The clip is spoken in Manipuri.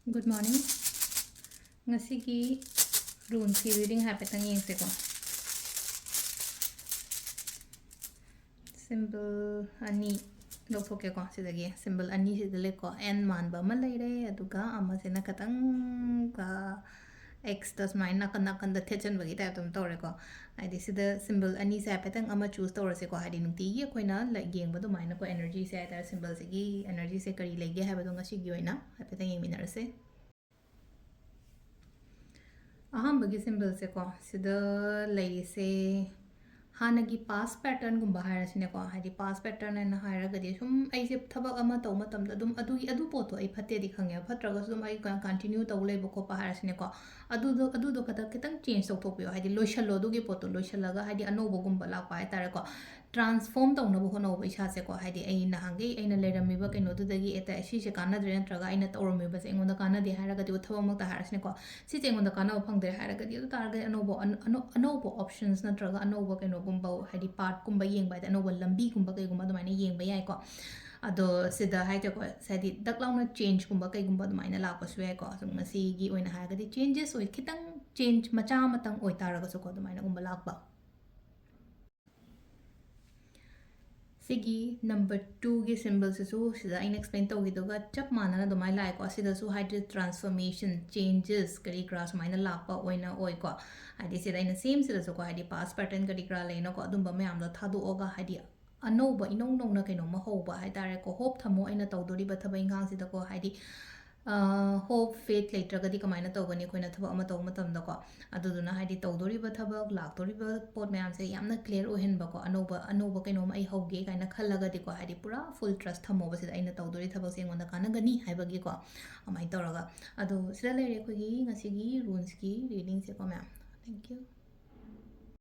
Good morning. Ngasigi runes ki reading hapetang yengse ko. Symbol ani lophoke ko sidagi symbol ani sidale ko n manba ma leire aduga ama sena katang ka x das mine nakan da thechen bagi ta tum tore ko adi sida symbol ani se hapetang ama choose tore se ko hadi nungti ye koina la yeng badu mine ko energy se ta symbol se gi energy se kari lege habadu ngasigi oina hapetang yeng minarse अहमबगी सिंबल से को सिदा लैसे हानगी पास पैटर्न गुंबा हायरसिने को हाइदि पास पैटर्न एन हायरगदि सुम ऐसे थबक अमा तौ मतम अदुम अदु पोतो ऐ फते दि खंगे फत्रग सुम ऐ कंटिन्यू तौ लेबो को हायरसिने को अदु कता कितंग चेंज तौ थोपियो हाइदि लोइशलो दुगी पोतो लोइशलगा हाइदि अनोबो गुंबा लापा हाय तारे को ट्रांसफॉर्म तौनबो होनोबो इसासे को हाइदि ऐ नहांगे ऐना लेरमिबा कैनो दुदगी एता सिसे कानद्रे नत्रगा ऐना तौरमिबा से ऐंगोंदा कानदि हायरगदि थबक मक्ता हायरसिने को सिसे ऐंगोंदा कानबो फंगदे हायरगदि अदु तारगे अनोबो ऑप्शंस नत्रगा अनोबो कैनो गुंबा हाइदि पार्ट गुंबा येंबा दा अनोबो लंबी गुंबा कैगुंबा दुमाइना येंबा याइको अदो सिदा हाइजको साइदि दक्लाउना चेंज गुंबा कैगुंबा दुमाइना लापसु याइको सो ngasiगी ओइना हायरगदि चेंजेस ओइ खितंग चेंज मचा मतंग ओइ तारगसु को दुमाइना गुंबा लापा सिगी नंबर 2 की सिंबल से सिदा इन एक्सप्लेन तौगिदोगा चप मानना दुमाइ लाइको सिदासु हाइड्र ट्रांसफॉर्मेशन चेंजेस करी क्रास माइना लापा ओइना ओइको हाइदि सिदा इन सेम सिदासु को हाइदि पास पैटर्न करी क्रा लेनो को अदुम बमे आमदो थादोगा हाइदि अनौबा इनौं नौना कैनो म होबा हाइतारे को होप थमो अइना तौदोरी बथबा इंगांग सिदा को हाइदि होप फेथ लेट्रगदि कमाइना तौगनी खोइना थबा अमा तौ मतमदको अदुदुना हाइदि तौदोरिबा थबक लाक्तोरिबा पोट मयाम से यामना क्लियर ओहेनबको अनौबा कैनोम ऐ होगे काइना खल्लगदिको हाइदि पुरा फुल ट्रस्ट थमोबा सिदा अइना तौदोरी थबक से एंगोंदा कानगनी हाइबगिको अमाइ तौरगा अदु सिदा लेरे खोगी ngasiगी runes की रीडिंग से को मैम थैंक यू